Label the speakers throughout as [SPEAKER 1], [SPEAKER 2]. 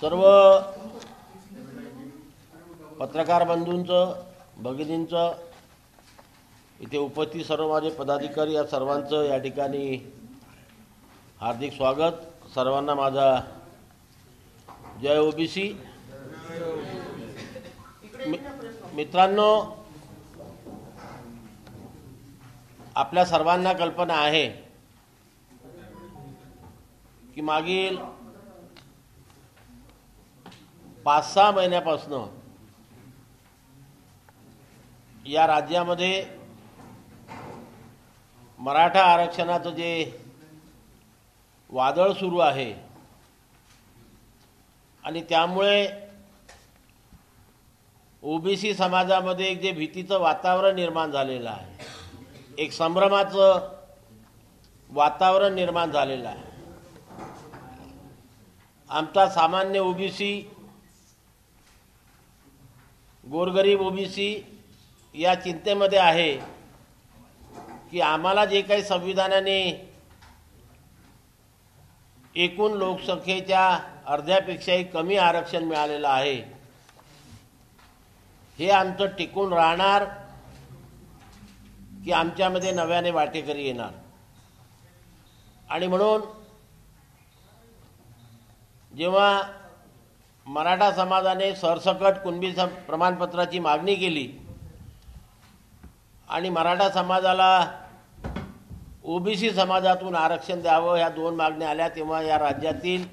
[SPEAKER 1] सर्व पत्रकार बंधूंचं, भगिनींचं, इथे उपस्थित सर्व माझे पदाधिकारी या सर्वांचं या ठिकाणी हार्दिक स्वागत। सर्वांना माझा जय ओबीसी। मित्रांनो, आपल्या सर्वांना कल्पना आहे की मागील 5-6 महिन्यापासून या राज्यामध्ये मराठा आरक्षणाचं जे वादळ सुरू आहे आणि त्यामुळे ओबीसी समाजामध्ये एक जे भीतीचं वातावरण निर्माण झालेलं आहे, एक संभ्रमाचं वातावरण निर्माण झालेलं आहे। आमचा सामान्य ओबीसी, गोरगरीब ओबीसी या चिंतेमध्ये आहे की आम्हाला जे काही संविधानाने एकूण लोकसंख्येच्या अर्ध्यापेक्षाही कमी आरक्षण मिळालेलं आहे, हे आमचं टिकून राहणार की आमच्यामध्ये नव्याने वाटेकरी येणार। आणि म्हणून जेव्हा मराठा समाजाने सरसकट कुणबी प्रमाणपत्राची मागणी केली आणि मराठा समाजाला ओबीसी समाजातून आरक्षण द्यावं ह्या 2 मागण्या आल्या, तेव्हा या राज्यातील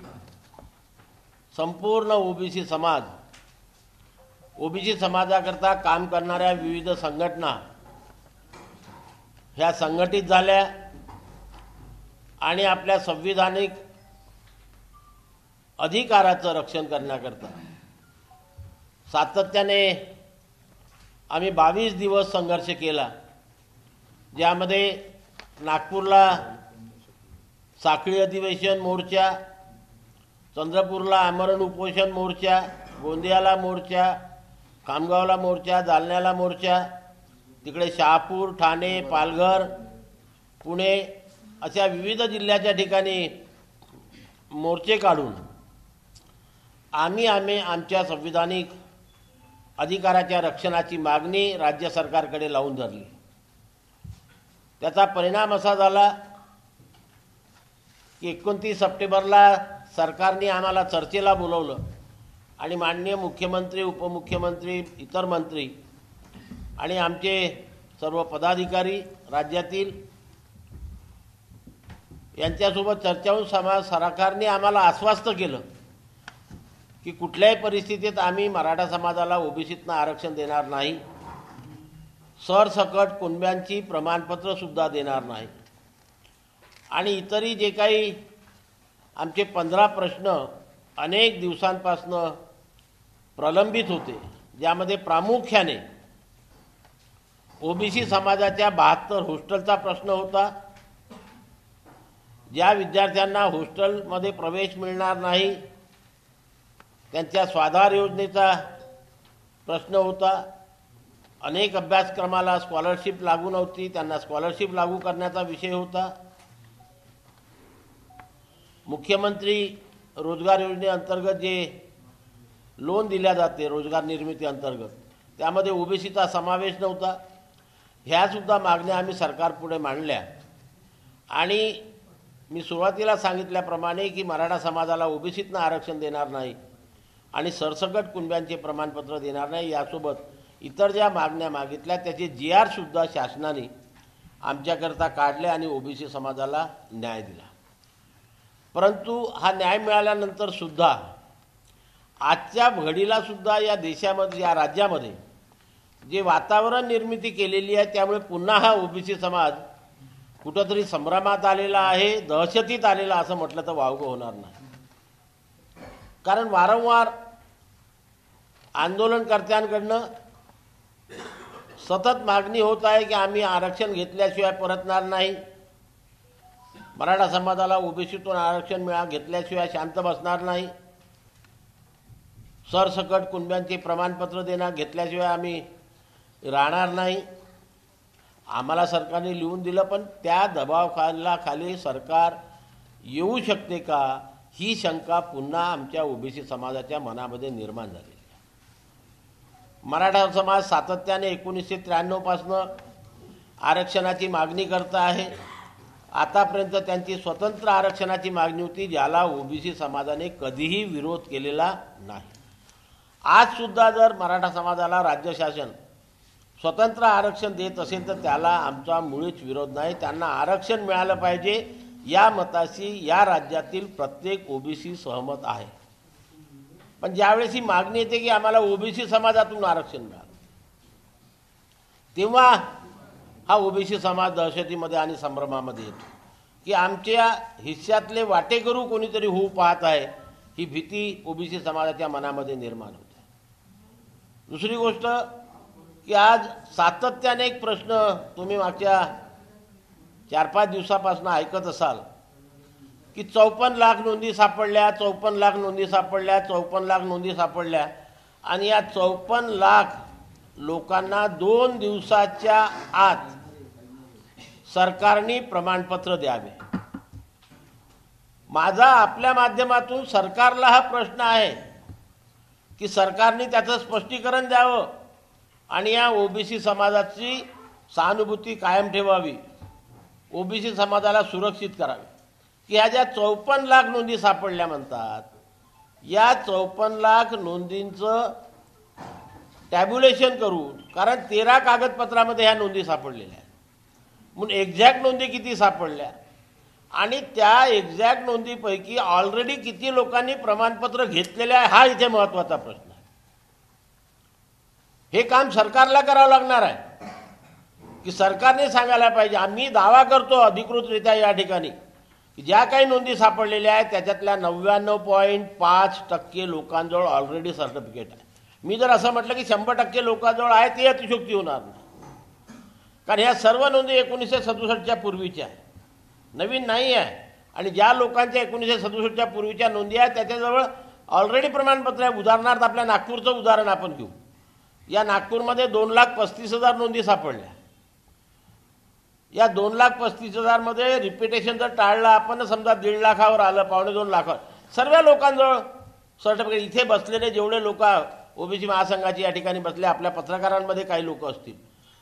[SPEAKER 1] संपूर्ण ओबीसी समाजाकरता काम करणाऱ्या विविध संघटना ह्या संघटित झाल्या आणि आपल्या संविधानिक अधिकाराचं रक्षण करण्याकरता सातत्याने आम्ही 22 दिवस संघर्ष केला, ज्यामध्ये नागपूरला साखळी अधिवेशन मोर्चा, चंद्रपूरला आमरण उपोषण मोर्चा, गोंदियाला मोर्चा, खामगावला मोर्चा, जालन्याला मोर्चा, तिकडे शहापूर, ठाणे, पालघर, पुणे अशा विविध जिल्ह्याच्या ठिकाणी मोर्चे काढून आम्ही आमच्या संविधानिक अधिकाराच्या रक्षणाची मागणी राज्य सरकारकडे लावून धरली। त्याचा परिणाम असा झाला की 29 सप्टेंबरला सरकारने आम्हाला चर्चेला बोलवलं आणि माननीय मुख्यमंत्री, उपमुख्यमंत्री, इतर मंत्री आणि आमचे सर्व पदाधिकारी राज्यातील यांच्यासोबत चर्चा होऊन सरकारने आम्हाला आश्वस्त केलं की कुठल्याही परिस्थितीत आम्ही मराठा समाजाला ओबीसीतनं आरक्षण देणार नाही, सरसकट कुणब्यांची प्रमाणपत्र सुद्धा देणार नाही। आणि इतरही जे काही आमचे 15 प्रश्न अनेक दिवसांपासून प्रलंबित होते, ज्यामध्ये प्रामुख्याने ओबीसी समाजाच्या 72 हॉस्टेलचा प्रश्न होता। ज्या विद्यार्थ्यांना हॉस्टेलमध्ये प्रवेश मिळणार नाही त्यांच्या स्वाधार योजनेचा प्रश्न होता। अनेक अभ्यासक्रमाला स्कॉलरशिप लागू नव्हती, त्यांना स्कॉलरशिप लागू करण्याचा विषय होता। मुख्यमंत्री रोजगार योजनेअंतर्गत जे लोन दिल्या जाते रोजगार निर्मिती अंतर्गत, त्यामध्ये ओबीसीचा समावेश नव्हता। ह्या सुद्धा मागण्या आम्ही सरकारपुढे मांडल्या आणि मी सुरुवातीला सांगितल्याप्रमाणे की मराठा समाजाला ओबीसीतनं आरक्षण देणार नाही आणि सरसकट कुणब्यांचे प्रमाणपत्र देणार नाही, यासोबत इतर ज्या मागण्या मागितल्या त्याचे GR सुद्धा शासनाने आमच्याकरता काढले आणि ओबीसी समाजाला न्याय दिला। परंतु हा न्याय मिळाल्यानंतर सुद्धा आजच्या घडीला सुद्धा या देशामध्ये, या राज्यामध्ये जे वातावरण निर्मिती केलेली आहे, त्यामुळे पुन्हा हा ओबीसी समाज कुठंतरी संभ्रमात आलेला आहे, दहशतीत आलेला असं म्हटलं तर वावगं होणार नाही। कारण वारंवार आंदोलनकर्त्यांकडनं सतत मागणी होत आहे की आम्ही आरक्षण घेतल्याशिवाय परतणार नाही, मराठा समाजाला ओबीसीतून आरक्षण घेतल्याशिवाय शांत बसणार नाही, सरसकट कुणब्यांचे प्रमाणपत्र घेतल्याशिवाय आम्ही राहणार नाही। आम्हाला सरकारने लिहून दिलं, पण त्या दबावाखाली सरकार येऊ शकते का ही शंका पुन्हा आमच्या ओबीसी समाजाच्या मनामध्ये निर्माण झालेली आहे। मराठा समाज सातत्याने 1993 पासून आरक्षणाची मागणी करत आहे। आतापर्यंत त्यांची स्वतंत्र आरक्षणाची मागणी होती, ज्याला ओबीसी समाजाने कधीही विरोध केलेला नाही। आज सुद्धा जर मराठा समाजाला राज्य शासन स्वतंत्र आरक्षण देत असेल तर त्याला आमचा मुळीच विरोध नाही। त्यांना आरक्षण मिळालं पाहिजे या मताशी या राज्यातील प्रत्येक ओबीसी सहमत आहे। पण ज्यावेळेस ही मागणी येते की आम्हाला ओबीसी समाजातून आरक्षण मिळालं, तेव्हा हा ओबीसी समाज दहशतीमध्ये आणि संभ्रमामध्ये येतो की आमच्या हिस्स्यातले वाटेकरू कोणीतरी होऊ पाहत आहे, ही भीती ओबीसी समाजाच्या मनामध्ये निर्माण होते। दुसरी गोष्ट की आज सातत्याने एक प्रश्न तुम्ही मागच्या 4-5 दिवसापासून ऐकत असाल की 54 लाख नोंदी सापडल्या, 54 लाख नोंदी सापडल्या, 54 लाख नोंदी सापडल्या, आणि या 54 लाख लोकांना 2 दिवसाच्या आत सरकारने प्रमाणपत्र द्यावे। माझा आपल्या माध्यमातून सरकारला हा प्रश्न आहे की सरकारने त्याचं स्पष्टीकरण द्यावं आणि या ओबीसी समाजाची सहानुभूती कायम ठेवावी, ओबीसी समाजाला सुरक्षित करावे। की ह्या ज्या 54 लाख नोंदी सापडल्या म्हणतात, या 54 लाख नोंदींचं टॅब्युलेशन करून, कारण 13 कागदपत्रामध्ये ह्या नोंदी सापडलेल्या आहेत, म्हणून एक्झॅक्ट नोंदी किती सापडल्या आणि त्या एक्झॅक्ट नोंदीपैकी ऑलरेडी किती लोकांनी प्रमाणपत्र घेतलेले आहे, हा इथे महत्त्वाचा प्रश्न आहे। हे काम सरकारला करावं लागणार आहे की सरकारने सांगायला पाहिजे। आम्ही दावा करतो अधिकृतरित्या या ठिकाणी की ज्या काही नोंदी सापडलेल्या आहेत त्याच्यातल्या 99.5% लोकांजवळ ऑलरेडी सर्टिफिकेट आहे। मी जर असं म्हटलं की 100% लोकांजवळ आहे, ती अतिशयोक्ती होणार नाही, कारण ह्या सर्व नोंदी 1967च्या पूर्वीच्या आहे, नवीन नाही आहे। आणि ज्या लोकांच्या 1967च्या पूर्वीच्या नोंदी आहेत त्याच्याजवळ ऑलरेडी प्रमाणपत्र आहे। उदाहरणार्थ आपल्या नागपूरचं उदाहरण आपण घेऊ। या नागपूरमध्ये 2,35,000 नोंदी सापडल्या। या 2,35,000 मध्ये रिपिटेशन जर टाळलं आपण, समजा 1.5 लाखावर आलं, 1.25 लाखावर, सर्व लोकांजवळ सर्टिफिकेट। इथे बसलेले जेवढे लोक ओबीसी महासंघाची या ठिकाणी बसले, आपल्या पत्रकारांमध्ये काही लोक असतील,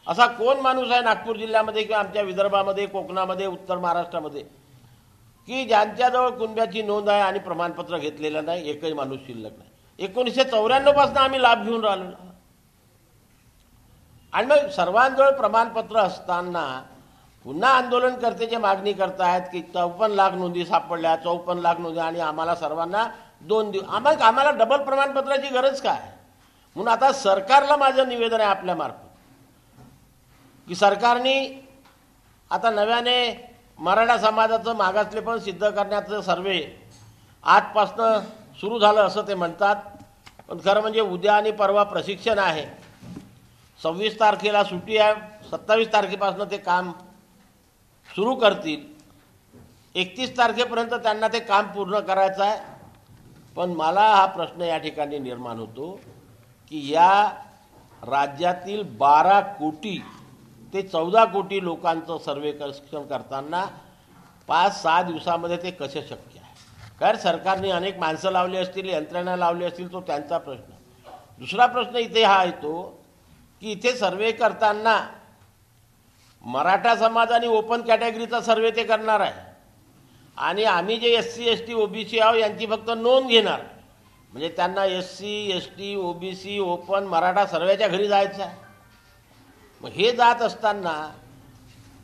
[SPEAKER 1] असा कोण माणूस आहे नागपूर जिल्ह्यामध्ये किंवा आमच्या विदर्भामध्ये, कोकणामध्ये, उत्तर महाराष्ट्रामध्ये की ज्यांच्याजवळ कुणब्याची नोंद आहे आणि प्रमाणपत्र घेतलेलं नाही? एकही माणूस शिल्लक नाही। 1994 पासून आम्ही लाभ घेऊन राहिलो। आणि मग सर्वांजवळ प्रमाणपत्र असताना पुन्हा आंदोलनकर्ते जे मागणी करतायत की 54 लाख नोंदी सापडल्या, 54 लाख नोंदी, आणि आम्हाला सर्वांना 2 दिवस, आम्हाला डबल प्रमाणपत्राची गरज काय? म्हणून आता सरकारला माझं निवेदन आहे आपल्यामार्फत की सरकारने आता नव्याने मराठा समाजाचं मागासलेपण सिद्ध करण्याचं सर्वे आजपासनं सुरू झालं असं ते म्हणतात, पण खरं म्हणजे उद्या आणि परवा प्रशिक्षण आहे, 26 तारखेला सुट्टी आहे, 27 तारखेपासून ते काम सुरू करतील, 31 तारखेपर्यंत त्यांना ते काम पूर्ण करायचं आहे। पण मला हा प्रश्न या ठिकाणी निर्माण होतो की या राज्यातील 12 कोटी ते 14 कोटी लोकांचं सर्वेक्षण करताना 5-6 दिवसामध्ये ते कसे शक्य आहे? कारण सरकारने अनेक माणसं लावली असतील, यंत्रणा लावली असतील, तो त्यांचा प्रश्न। दुसरा प्रश्न इथे हा येतो की इथे सर्वे करताना मराठा समाज आणि ओपन कॅटेगरीचा सर्वे ते करणार आहे आणि आम्ही जे SC ST OBC आहोत यांची फक्त नोंद घेणार, म्हणजे त्यांना SC ST OBC open Maratha सर्वेच्या घरी जायचं आहे। मग हे जात असताना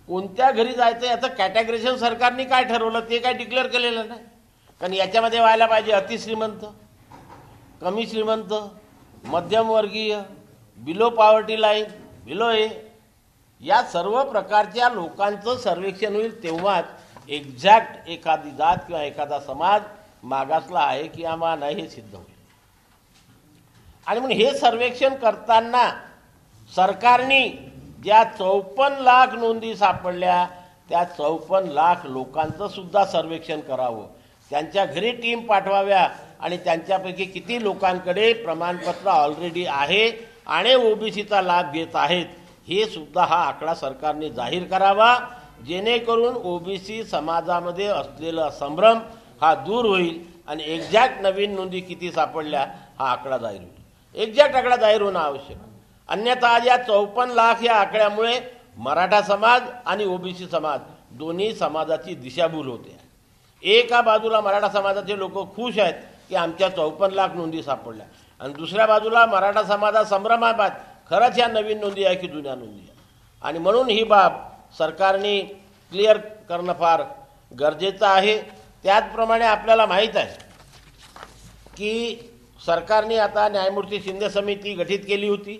[SPEAKER 1] कोणत्या घरी जायचं याचं कॅटेगरीशन सरकारने काय ठरवलं ते काय डिक्लेअर केलेलं नाही, कारण याच्यामध्ये व्हायला पाहिजे अतिश्रीमंत, कमी श्रीमंत, मध्यमवर्गीय, बिलो पॉवर्टी लाईन, बिलो ए, या सर्व प्रकारच्या लोकांचं सर्वेक्षण होईल, तेव्हाच एक्झॅक्ट एखादी जात किंवा एखादा समाज मागासला आहे किंवा नाही हे सिद्ध होईल। आणि म्हणून हे सर्वेक्षण करताना सरकारने ज्या 54 लाख नोंदी सापडल्या त्या 54 लाख लोकांचं सुद्धा सर्वेक्षण करावं, त्यांच्या घरी टीम पाठवाव्या आणि त्यांच्यापैकी किती लोकांकडे प्रमाणपत्र ऑलरेडी आहे आणि ओबीसीचा लाभ घेत आहेत हे सुद्धा हा आकडा सरकारने जाहीर करावा, जेणेकरून ओबीसी समाजामध्ये असलेला संभ्रम हा दूर होईल आणि एक्झॅक्ट नवीन नोंदी किती सापडल्या हा आकडा जाहीर होईल. एक्झॅक्ट आकडा जाहीर होणं आवश्यक. अन्यथा आज या 54 लाख या आकड्यामुळे मराठा समाज आणि ओबीसी समाज दोन्ही समाजाची दिशाभूल होते. एका बाजूला मराठा समाजाचे लोक खुश आहेत की आमच्या 54 लाख नोंदी सापडल्या, आणि दुसऱ्या बाजूला मराठा समाजा संभ्रमात खरंच या नवीन नोंदी आहे की जुन्या नोंदी आहे. आणि म्हणून ही बाब सरकारने क्लिअर करणं फार गरजेचं आहे. त्याचप्रमाणे आपल्याला माहीत आहे की सरकारने आता न्यायमूर्ती शिंदे समिती गठीत केली होती.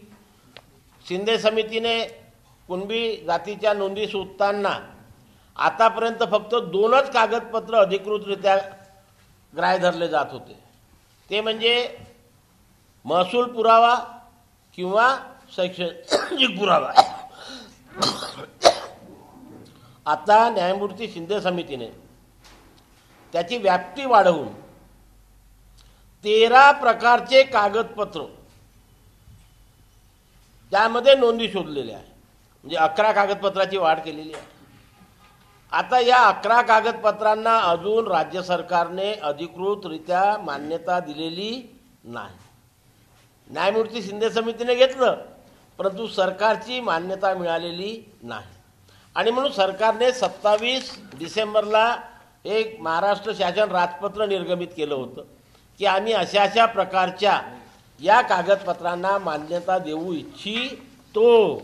[SPEAKER 1] शिंदे समितीने कुणबी जातीच्या नोंदी शोधताना आतापर्यंत फक्त 2च कागदपत्र अधिकृतरित्या ग्राह्य धरले जात होते. ते म्हणजे महसूल पुरावा किंवा शैक्षणिक पुरावा. आता न्यायमूर्ती शिंदे समितीने त्याची व्याप्ती वाढवून 13 प्रकारचे कागदपत्र त्यामध्ये नोंदी शोधलेल्या आहे. म्हणजे 11 कागदपत्राची वाढ केलेली आहे. आता या 11 कागदपत्रांना अजून राज्य सरकारने अधिकृतरित्या मान्यता दिलेली नाही. न्यायमूर्ती शिंदे समितीने घेतलं, परंतु सरकारची मान्यता मिळालेली नाही. आणि म्हणून सरकारने 27 डिसेंबरला एक महाराष्ट्र शासन राजपत्र निर्गमित केलं होतं की आम्ही अशा अशा प्रकारच्या या कागदपत्रांना मान्यता देऊ इच्छितो.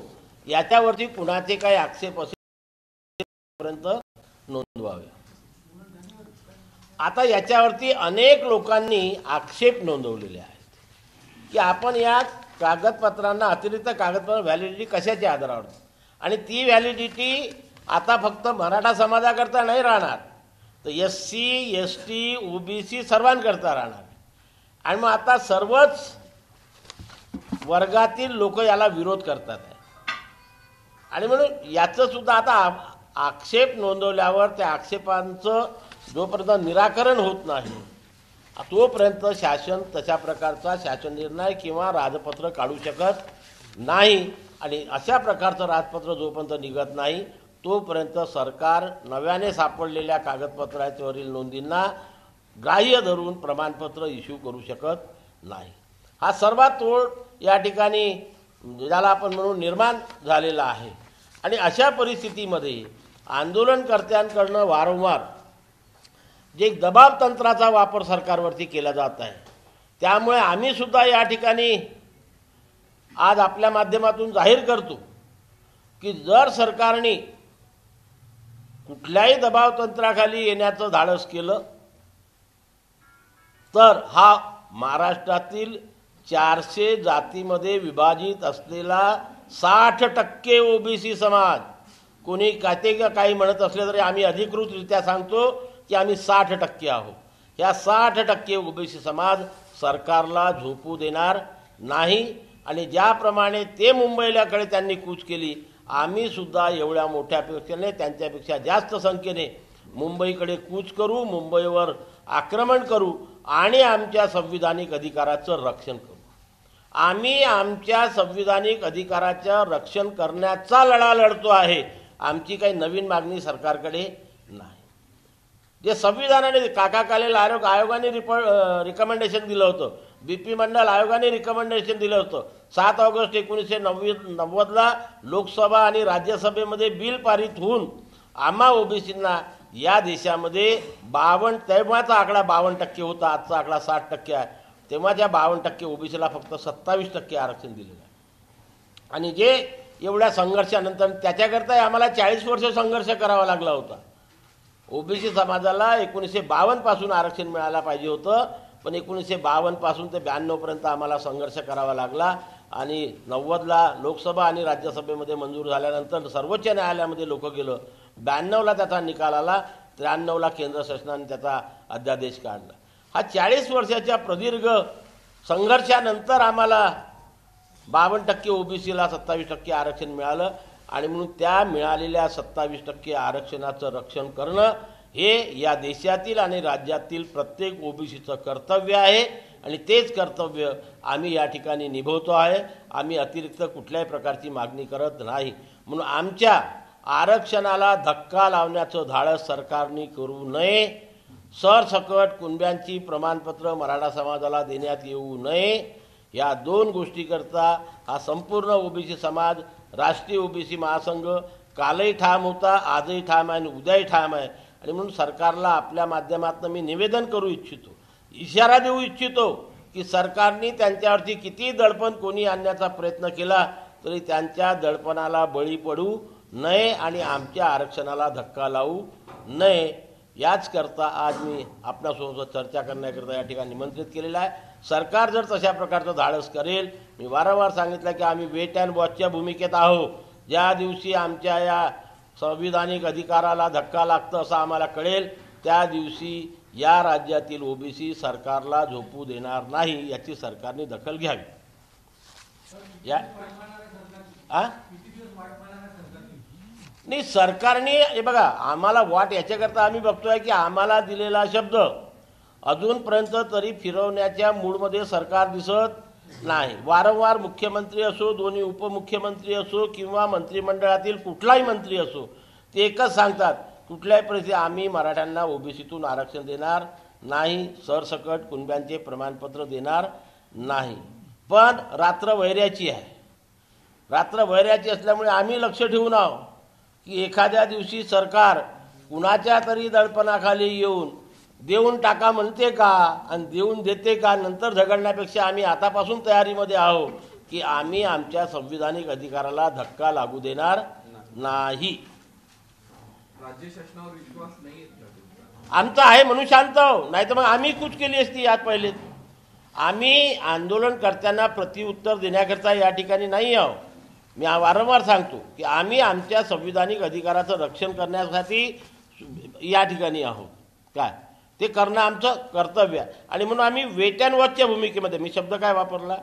[SPEAKER 1] याच्यावरती कुणाचे काही आक्षेप असेपर्यंत नोंदवावे. आता याच्यावरती अनेक लोकांनी आक्षेप नोंदवलेले आहेत की आपण या कागदपत्रांना अतिरिक्त कागदपत्र व्हॅलिडिटी कशाच्या आधारावर, आणि ती व्हॅलिडिटी आता फक्त मराठा समाजाकरता नाही राहणार, तर SC ST OBC सर्वांकरता राहणार. आणि मग आता सर्वच वर्गातील लोक याला विरोध करतात आहे. आणि म्हणून याचं सुद्धा आता आक्षेप नोंदवल्यावर त्या आक्षेपांचं जोपर्यंत निराकरण होत नाही तोपर्यंत शासन तशा प्रकारचा शासन निर्णय किंवा राजपत्र काढू शकत नाही. आणि अशा प्रकारचं राजपत्र जोपर्यंत निघत नाही तोपर्यंत सरकार नव्याने सापडलेल्या कागदपत्रावरील नोंदींना ग्राह्य धरून प्रमाणपत्र इश्यू करू शकत नाही. हा सर्वात तोड या ठिकाणी ज्याला आपण म्हणून निर्माण झालेला आहे. आणि अशा परिस्थितीमध्ये आंदोलनकर्त्यांकडनं वारंवार जे दबाव तंत्राचा वापर सरकारवरती केला जात आहे, त्यामुळे आम्ही सुद्धा या ठिकाणी आज आपल्या माध्यमातून जाहीर करतो की जर सरकारने कुठल्याही दबाव तंत्राखाली येण्याचं धाडस केलं तर हा महाराष्ट्रातील 400 जातीमध्ये विभाजित असलेला 60% ओबीसी समाज, कोणी काही म्हणत असले तरी आम्ही अधिकृतरित्या सांगतो की आम्ही 60% आहोत. या 60% ओबीसी समाज सरकारला झोपू देणार नाही. आणि ज्याप्रमाणे ते मुंबईलाकडे त्यांनी कूच केली, आम्ही सुद्धा एवढ्या मोठ्या पेक्षाने त्यांच्यापेक्षा जास्त संख्येने मुंबईकडे कूच करू, मुंबईवर आक्रमण करू आणि आमच्या संविधानिक अधिकाराचं रक्षण करू. आम्ही आमच्या संविधानिक अधिकाराचं रक्षण करण्याचा लढा लढतो आहे. आमची काही नवीन मागणी सरकारकडे नाही. जे संविधानाने काका कालेल आयोगाने रिकमेंडेशन दिलं होतं, BP मंडल आयोगाने रिकमेंडेशन दिलं होतं. 7 ऑगस्ट 1990ला लोकसभा आणि राज्यसभेमध्ये बिल पारित होऊन आम्हा ओबीसींना या देशामध्ये 52, तेव्हाचा आकडा 52% होता, आजचा आकडा 60% आहे. तेव्हाच्या 52% ओबीसीला फक्त 27% आरक्षण दिलेलं आहे. आणि जे एवढ्या संघर्षानंतर त्याच्याकरता आम्हाला 40 वर्ष संघर्ष करावा लागला होता. ओबीसी समाजाला 1952 पासून आरक्षण मिळायला पाहिजे होतं, पण 1952 पासून ते 92 पर्यंत आम्हाला संघर्ष करावा लागला. आणि 90ला लोकसभा आणि राज्यसभेमध्ये मंजूर झाल्यानंतर सर्वोच्च न्यायालयामध्ये लोक गेलं. 92ला त्याचा निकाल आला, 93ला केंद्र शासनाने त्याचा अध्यादेश काढला. हा 40 वर्षाच्या प्रदीर्घ संघर्षानंतर आम्हाला 52% ओबीसीला 27% आरक्षण मिळालं. आणि म्हणून त्या मिळालेल्या 27% आरक्षणाचं रक्षण करणं हे या देशातील आणि राज्यातील प्रत्येक ओबीसीचं कर्तव्य आहे. आणि तेच कर्तव्य आम्ही या ठिकाणी निभवतो आहे. आम्ही अतिरिक्त कुठल्याही प्रकारची मागणी करत नाही. म्हणून आमच्या आरक्षणाला धक्का लावण्याचं धाडस सरकारने करू नये. सरसकट कुणब्यांची प्रमाणपत्र मराठा समाजाला देण्यात येऊ नये, या दोन गोष्टीकरता हा संपूर्ण ओबीसी समाज, राष्ट्रीय ओबीसी महासंघ कालही ठाम होता, आजही ठाम आहे आणि उद्याही ठाम आहे. आणि म्हणून सरकारला आपल्या माध्यमातून मी निवेदन करू इच्छितो, इशारा देऊ इच्छितो की सरकारने त्यांच्यावरती किती दडपण कोणी आणण्याचा प्रयत्न केला तरी त्यांच्या दडपणाला बळी पडू नये आणि आमच्या आरक्षणाला धक्का लावू नये. याच करता आज मी आपणासोबत चर्चा करण्याकरता या ठिकाणी निमंत्रित केलेलं आहे. सरकार जर तशा प्रकारचं धाडस करेल, मी वारंवार सांगितलं की आम्ही वेट अँड वॉचच्या भूमिकेत आहोत. ज्या दिवशी आमच्या या संविधानिक अधिकाराला धक्का लागतं असं आम्हाला कळेल, त्या दिवशी या राज्यातील ओबीसी सरकारला झोपू देणार नाही, याची सरकारने दखल घ्यावी. या नाही, सरकारने हे बघा, आम्हाला वाट याच्याकरता आम्ही बघतोय की आम्हाला दिलेला शब्द अजूनपर्यंत तरी फिरवण्याच्या मूडमध्ये सरकार दिसत नाही. वारंवार मुख्यमंत्री असो, दोन्ही उपमुख्यमंत्री असो किंवा मंत्रिमंडळातील कुठलाही मंत्री असो, ते एकच सांगतात, कुठल्याही परिस्थितीत आम्ही मराठ्यांना ओबीसीतून आरक्षण देणार नाही, सरसकट कुणब्यांचे प्रमाणपत्र देणार नाही. पण रात्र वैऱ्याची आहे. रात्र वैऱ्याची असल्यामुळे आम्ही लक्ष ठेवून आहोत की एखाद्या दिवशी सरकार कुणाच्या तरी दडपणाखाली येऊन देऊन टाका म्हणते का आणि देऊन देते का, नंतर झगडण्यापेक्षा आम्ही आतापासून तयारीमध्ये आहोत की आम्ही आमच्या संविधानिक अधिकाराला धक्का लागू देणार नाही.
[SPEAKER 2] राज्य शासनावर विश्वास नाही
[SPEAKER 1] आमचा आहे म्हणून शांत आहो, नाही तर मग आम्ही कूच केली असती. यात पहिले आम्ही आंदोलनकर्त्यांना प्रत्युत्तर देण्याकरता या ठिकाणी नाही आहोत. मी वारंवार सांगतो की आम्ही आमच्या संविधानिक अधिकाराचं रक्षण करण्यासाठी या ठिकाणी आहोत. काय ते करणं आमचं कर्तव्य आहे. आणि म्हणून आम्ही वेट अँड वॉचच्या भूमिकेमध्ये, मी शब्द काय वापरला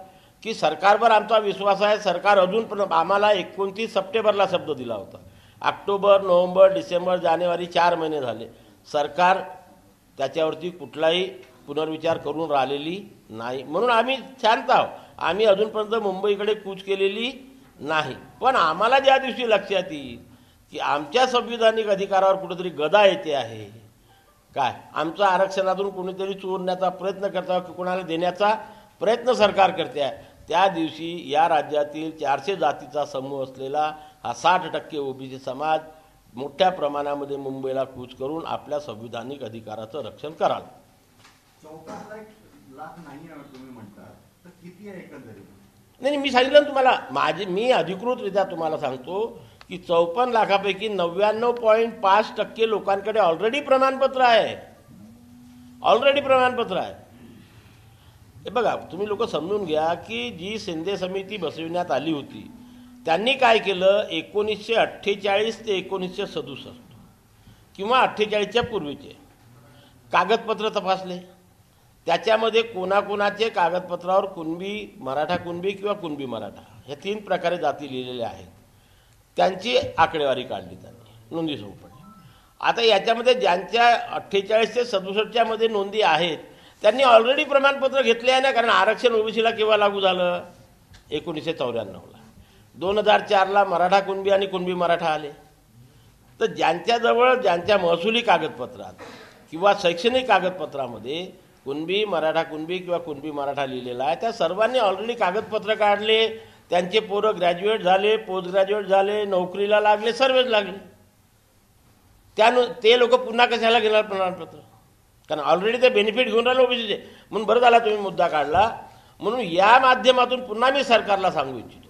[SPEAKER 1] की सरकारवर आमचा विश्वास आहे. सरकार अजून पण आम्हाला 29 सप्टेंबरला शब्द दिला होता. ऑक्टोबर, नोव्हेंबर, डिसेंबर, जानेवारी 4 महिने झाले. सरकार त्याच्यावरती कुठलाही पुनर्विचार करून राहिलेली नाही. म्हणून आम्ही शांत आहोत. आम्ही अजूनपर्यंत मुंबईकडे कूच केलेली नाही. पण आम्हाला ज्या दिवशी लक्षात येईल की आमच्या संविधानिक अधिकारावर कुठेतरी गदा येते आहे, काय आमच्या आरक्षणातून कोणीतरी चोरण्याचा प्रयत्न करता की कोणाला देण्याचा प्रयत्न सरकार करते आहे, त्या दिवशी या राज्यातील 400 जातीचा समूह असलेला हा 60% ओबीसी समाज मोठ्या प्रमाणामध्ये मुंबईला कूच करून आपल्या संविधानिक अधिकाराचं रक्षण कराल.
[SPEAKER 3] 14 लाख नाही तुम्ही म्हणता, तर किती आहे एकंदरीत?
[SPEAKER 1] नाही, मी सांगितलं ना तुम्हाला, मी अधिकृतरित्या तुम्हाला सांगतो की 54 लाखापैकी 99.5% लोकांकडे ऑलरेडी प्रमाणपत्र आहे. ऑलरेडी प्रमाणपत्र आहे. हे बघा, तुम्ही लोक समजून घ्या की जी शिंदे समिती बसविण्यात आली होती त्यांनी काय केलं, 1948 ते 1967 किंवा 48च्या पूर्वीचे कागदपत्र तपासले. त्याच्यामध्ये कोणाकोणाचे कागदपत्रावर कुणबी मराठा कुणबी किंवा कुणबी मराठा हे 3 प्रकारे जाती लिहिलेल्या आहेत, त्यांची आकडेवारी काढली त्यांनी, नोंदी पडली. आता याच्यामध्ये ज्यांच्या 48 ते 67च्या मध्ये नोंदी आहेत त्यांनी ऑलरेडी प्रमाणपत्र घेतले आहे ना, कारण आरक्षण ओबीसीला केव्हा लागू झालं, 1994ला. 2004ला मराठा कुणबी आणि कुणबी मराठा आले. तर ज्यांच्याजवळ ज्यांच्या महसुली कागदपत्रात किंवा शैक्षणिक कागदपत्रामध्ये कुणबी मराठा कुणबी किंवा कुणबी मराठा लिहिलेला आहे, त्या सर्वांनी ऑलरेडी कागदपत्र काढले. त्यांचे पोरं ग्रॅज्युएट झाले, पोस्ट ग्रॅज्युएट झाले, नोकरीला लागले, सर्वच लागले. ते लोक पुन्हा कशाला घेणार प्रमाणपत्र, कारण ऑलरेडी ते बेनिफिट घेऊन राहिले ओबीसीचे. म्हणून बरं झाला तुम्ही मुद्दा काढला. म्हणून या माध्यमातून पुन्हा मी सरकारला सांगू इच्छितो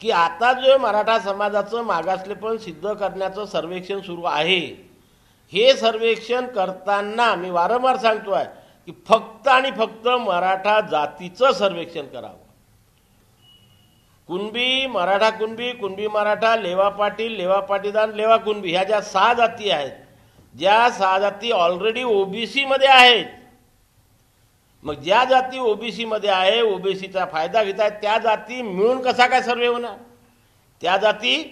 [SPEAKER 1] की आता जो मराठा समाजाचं मागासलेपण सिद्ध करण्याचं सर्वेक्षण सुरू आहे, हे सर्वेक्षण करताना मी वारंवार सांगतोय की फक्त आणि फक्त मराठा जातीचं सर्वेक्षण करावं. कुणबी मराठा कुणबी, कुणबी मराठा, लेवा पाटील, लेवा पाटीदार, लेवा कुणबी ह्या ज्या 6 जाती आहेत, ज्या 6 जाती ऑलरेडी ओबीसी मध्ये आहेत, मग ज्या जाती ओबीसी मध्ये आहे, ओबीसीचा फायदा घेत आहेत, त्या जाती मिळून कसा काय सर्वे होणार? त्या जाती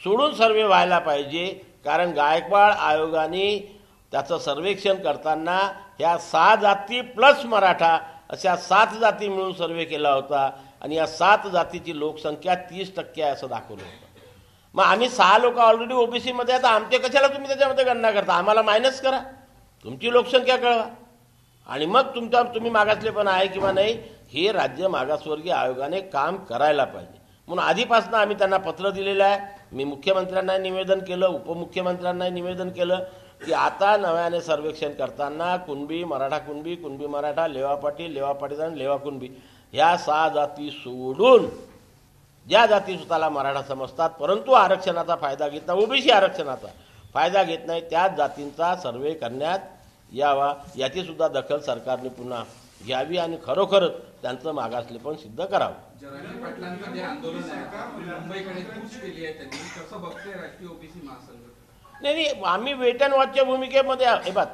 [SPEAKER 1] सोडून सर्वे व्हायला पाहिजे. कारण गायकवाड आयोगाने त्याचं सर्वेक्षण करताना ह्या 6 जाती प्लस मराठा अशा 7 जाती मिळून सर्वे केला होता आणि या 7 जातीची लोकसंख्या 30% आहे असं दाखवलं होतं. मग आम्ही 6 लोक ऑलरेडी ओबीसी मध्ये आहेत, आमचे कशाला तुम्ही त्याच्यामध्ये गणना करता? आम्हाला मायनस करा. तुमची लोकसंख्या कळवा आणि मग तुम्ही मागासलेपण आहे किंवा नाही हे राज्य मागासवर्गीय आयोगाने काम करायला पाहिजे. म्हणून आधीपासून आम्ही त्यांना पत्र दिलेलं आहे. मी मुख्यमंत्र्यांना निवेदन केलं, उपमुख्यमंत्र्यांना निवेदन केलं की आता नव्याने सर्वेक्षण करताना कुणबी, मराठा, लेवा पाटील आणि लेवा कुणबी ह्या 6 जाती सोडून ज्या जाती स्वतःला मराठा समजतात परंतु आरक्षणाचा फायदा घेत नाही, ओबीसी आरक्षणाचा फायदा घेत नाही, त्याच जातींचा सर्वे करण्यात यावा याची सुद्धा दखल सरकारने पुन्हा घ्यावी आणि खरोखरच त्यांचं मागासलेपण सिद्ध करावं.
[SPEAKER 2] जरांगे पाटलांचं जे आंदोलन आहे मुंबईकडे कूच केली आहे त्यांनी, कसं बघते राष्ट्रीय ओबीसी महासंघ?
[SPEAKER 1] नाही, आम्ही वेट अँड वॉचच्या भूमिकेमध्ये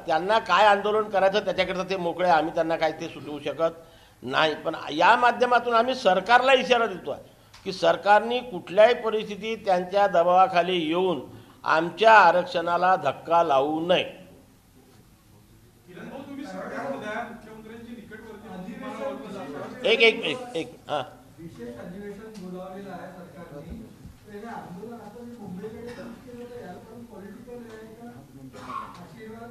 [SPEAKER 1] त्यांना काय आंदोलन करायचं त्याच्याकरता ते मोकळे, आम्ही त्यांना काय ते सुटवू शकत नाही. पण या माध्यमातून आम्ही सरकारला इशारा देतो आहे की सरकारने कुठल्याही परिस्थितीत त्यांच्या दबावाखाली येऊन आमच्या आरक्षणाला धक्का लावू नये. एक हां
[SPEAKER 4] विशेष अधिवेशन बोलावलेलं आहे सरकारने, तर या आंदोलनाचं मुंबईकडे केलं तर याला पण पॉलिटिकल आहे का? आशीर्वाद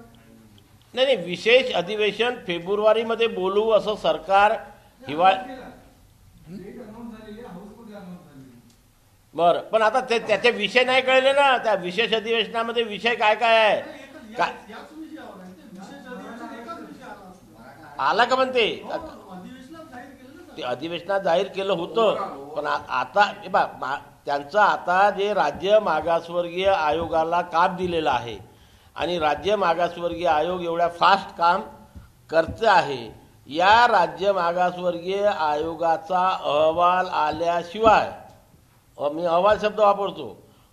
[SPEAKER 1] नाही, विशेष अधिवेशन फेब्रुवारीमध्ये बोलू असं सरकार बरं. पण आता त्याचे विषय नाही कळले ना. त्या विशेष अधिवेशनामध्ये विषय काय काय आहे काय आला का म्हणते ते अधिवेशनात जाहीर केलं होतं. पण आता त्यांचं आता जे राज्य मागासवर्गीय आयोगाला काम दिलेलं आहे आणि राज्य मागासवर्गीय आयोग एवढ्या फास्ट काम करते आहे, या राज्य मागासवर्गीय आयोगाचा अहवाल आल्याशिवाय, मी अहवाल शब्द वापरतो,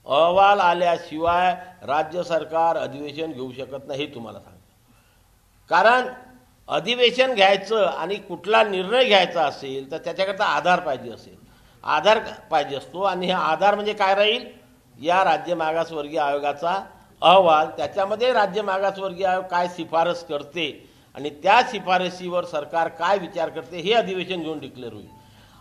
[SPEAKER 1] अहवाल आल्याशिवाय राज्य सरकार अधिवेशन घेऊ शकत नाही हे तुम्हाला सांगतो. कारण अधिवेशन घ्यायचं आणि कुठला निर्णय घ्यायचा असेल तर त्याच्याकरता आधार पाहिजे असतो आणि हे आधार म्हणजे काय राहील, या राज्य मागासवर्गीय आयोगाचा अहवाल. त्याच्यामध्ये राज्य मागासवर्गीय आयोग काय शिफारस करते आणि त्या शिफारसीवर सरकार काय विचार करते हे अधिवेशन घेऊन डिक्लेअर होईल.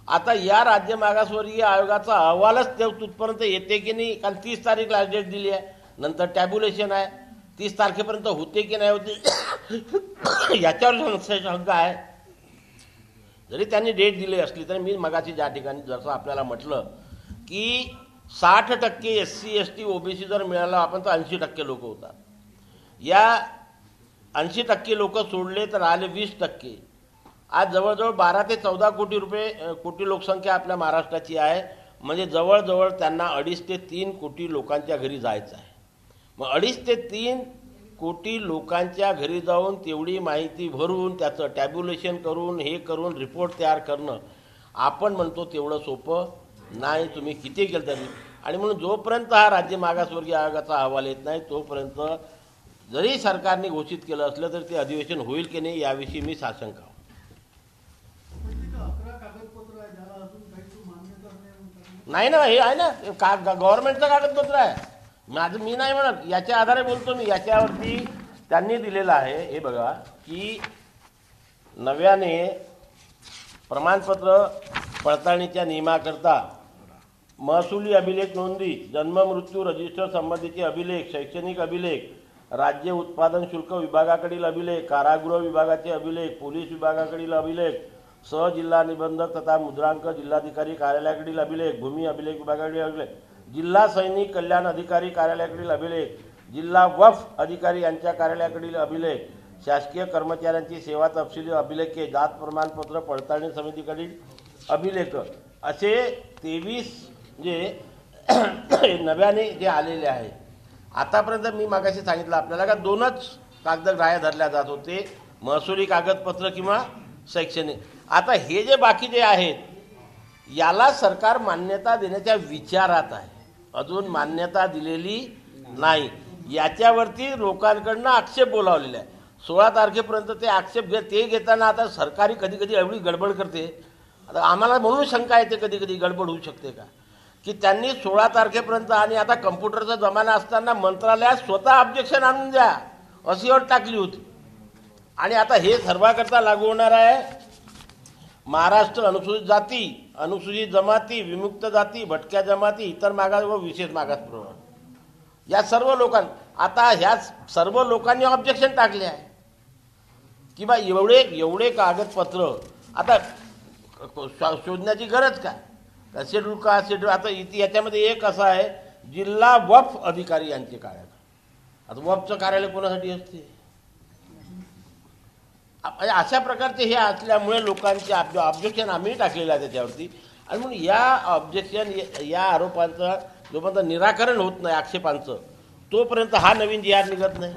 [SPEAKER 1] आता या राज्य मागासवर्गीय आयोगाचा अहवालच तिथपर्यंत येते की नाही, कारण 30 तारीख लास्ट डेट दिली आहे, नंतर टॅब्युलेशन आहे, 30 तारखेपर्यंत होते की नाही होते याच्यावर शंका आहे. जरी त्यांनी डेट दिली असली तरी मी मगाशी ज्या ठिकाणी जसं आपल्याला म्हटलं की 60% SC ST OBC जर मिळाला आपण तर 80% लोक होतात. या 80% लोक सोडले तर आले 20%. आज जवळजवळ 12 ते 14 कोटी लोकसंख्या आपल्या महाराष्ट्राची आहे. म्हणजे जवळजवळ त्यांना 2.5 ते 3 कोटी लोकांच्या घरी जायचं आहे. मग 2.5 ते 3 कोटी लोकांच्या घरी जाऊन तेवढी माहिती भरून त्याचं टॅब्युलेशन करून हे करून रिपोर्ट तयार करणं आपण म्हणतो तेवढं सोपं नाही, तुम्ही किती केलं तरी. आणि म्हणून जोपर्यंत हा राज्य मागासवर्गीय आयोगाचा अहवाल येत नाही तोपर्यंत जरी सरकारने घोषित केलं असलं तर ते अधिवेशन होईल की नाही याविषयी मी साशंक आहे. नाही ना, हे आहे ना गव्हर्नमेंटचं कागदपत्र आहे, मी नाही म्हणत, याच्या आधारे बोलतो मी. याच्यावरती त्यांनी दिलेलं आहे, हे बघा की नव्याने प्रमाणपत्र पडताळणीच्या नियमाकरता महसुली अभिलेख नोंदी, जन्म मृत्यू रजिस्टर संबंधीचे अभिलेख, शैक्षणिक अभिलेख, राज्य उत्पादन शुल्क विभागाकडील अभिलेख, कारागृह विभागाचे अभिलेख, पोलीस विभागाकडील अभिलेख, सहजिल्हा निबंधक तथा मुद्रांक जिल्हाधिकारी कार्यालयाकडील अभिलेख, भूमी अभिलेख विभागाकडील अभिलेख, जिल्हा सैनिक कल्याण अधिकारी कार्यालयाकडील अभिलेख, जिल्हा वक्फ अधिकारी यांच्या कार्यालयाकडील अभिलेख, शासकीय कर्मचाऱ्यांची सेवा तपशील अभिलेखे, जात प्रमाणपत्र पडताळणी समितीकडील अभिलेख, असे 23 जे नव्याने जे आलेले आहे. आतापर्यंत मी मागाशी सांगितलं आपल्याला का 2च कागद ग्राह्य धरल्या जात होते, महसुली कागदपत्र किंवा शैक्षणिक. आता हे जे बाकी जे आहेत याला सरकार मान्यता देण्याच्या विचारात आहे, अजून मान्यता दिलेली नाही. याच्यावरती लोकांकडनं आक्षेप बोलावलेला आहे. 16 तारखेपर्यंत ते आक्षेप घेताना आता सरकारी कधी कधी एवढी गडबड करते. आता आम्हाला म्हणून शंका येते कधी कधी गडबड होऊ शकते का, की त्यांनी 16 तारखेपर्यंत आणि आता कम्प्युटरचा जमाना असताना मंत्रालयात स्वतः ऑब्जेक्शन आणून द्या अशी अट टाकली होती. आणि आता हे सर्वांकरता लागू होणार आहे. महाराष्ट्र अनुसूचित जाती, अनुसूचित जमाती, विमुक्त जाती, भटक्या जमाती, इतर मागास व विशेष मागास प्रवर्ग या सर्व लोकांना आता ह्या सर्व लोकांनी ऑब्जेक्शन टाकले आहे. की बा एवढे कागदपत्र आता शोधण्याची गरज काय? शेड्यूल का शेड्यूल आता याच्यामध्ये एक असं आहे, जिल्हा वक्फ अधिकारी यांचे कार्यालय. आता वक्फचं कार्यालय कोणासाठी असते? अशा प्रकारचे हे असल्यामुळे लोकांचे ऑब्जेक्शन आम्ही टाकलेलं आहे त्याच्यावरती. आणि म्हणून या ऑब्जेक्शन या आरोपांचं जोपर्यंत निराकरण होत नाही आक्षेपांचं, तोपर्यंत हा नवीन जी.आर. निघत नाही.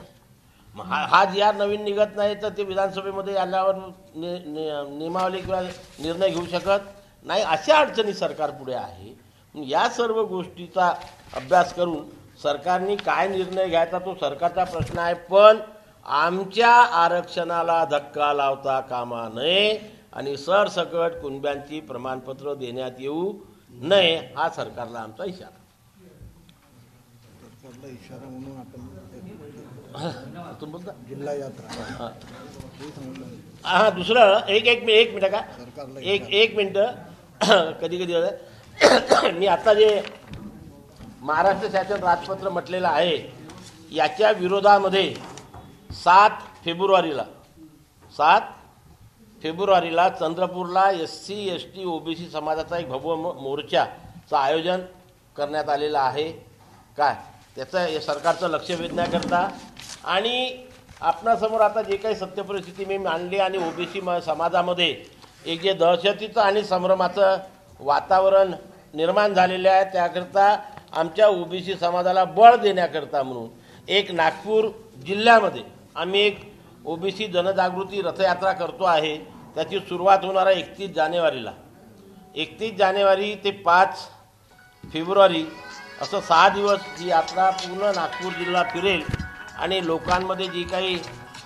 [SPEAKER 1] हा जी.आर. नवीन निघत नाही तर ते विधानसभेमध्ये आल्यावर नियमावली किंवा निर्णय घेऊ शकत नाही. अशा अडचणी सरकार पुढे आहे. या सर्व गोष्टीचा अभ्यास करून सरकारने काय निर्णय घ्यायचा तो सरकारचा प्रश्न आहे. पण आमच्या आरक्षणाला धक्का लावता कामा नये आणि सरसकट कुणब्यांची प्रमाणपत्र देण्यात येऊ नये, हा सरकारला आमचा इशारा.
[SPEAKER 5] म्हणून आपण
[SPEAKER 1] तुम्ही बोलता
[SPEAKER 5] जिल्हा यात्रा
[SPEAKER 1] हां दुसरं एक मिनिट का एक मिनिट कधी मी आता जे महाराष्ट्र शासन राजपत्र म्हटलेलं आहे याच्या विरोधामध्ये 7 फेब्रुवारीला चंद्रपूरला SC ST OBC समाजाचा एक भव्य मोर्चाचं आयोजन करण्यात आलेलं आहे. काय त्याचं सरकारचं लक्ष वेधण्याकरता आणि आपणासमोर आता जे काही सत्य परिस्थिती मी मांडली आणि OBC समाजामध्ये एक जे दहशतीचं आणि संभ्रमाचं वातावरण निर्माण झालेलं आहे, त्याकरता आमच्या OBC समाजाला बळ देण्याकरता म्हणून एक नागपूर जिल्ह्यामध्ये आम्ही एक OBC जनजागृती रथयात्रा करतो आहे. त्याची सुरुवात होणार आहे 31 जानेवारी ते 5 फेब्रुवारी असं 6 दिवस ही यात्रा पूर्ण नागपूर जिल्हा फिरेल आणि लोकांमध्ये जी काही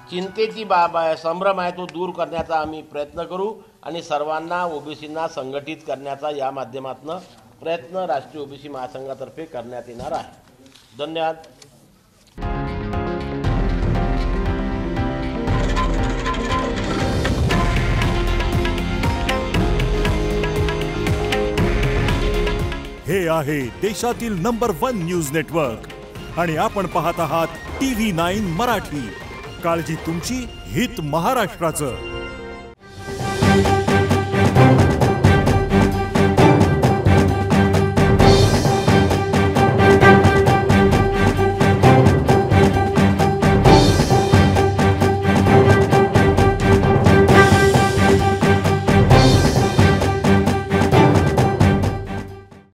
[SPEAKER 1] चिंतेची बाब आहे, संभ्रम आहे, तो दूर करण्याचा आम्ही प्रयत्न करू आणि सर्वांना OBCंना संघटित करण्याचा या माध्यमातून प्रयत्न राष्ट्रीय OBC महासंघातर्फे करण्यात येणार आहे. धन्यवाद.
[SPEAKER 6] हे आहे देशातील नंबर 1 न्यूज नेटवर्क आणि आपण पाहत आहात TV9 मराठी. काळजी तुमची, हित महाराष्ट्राचं.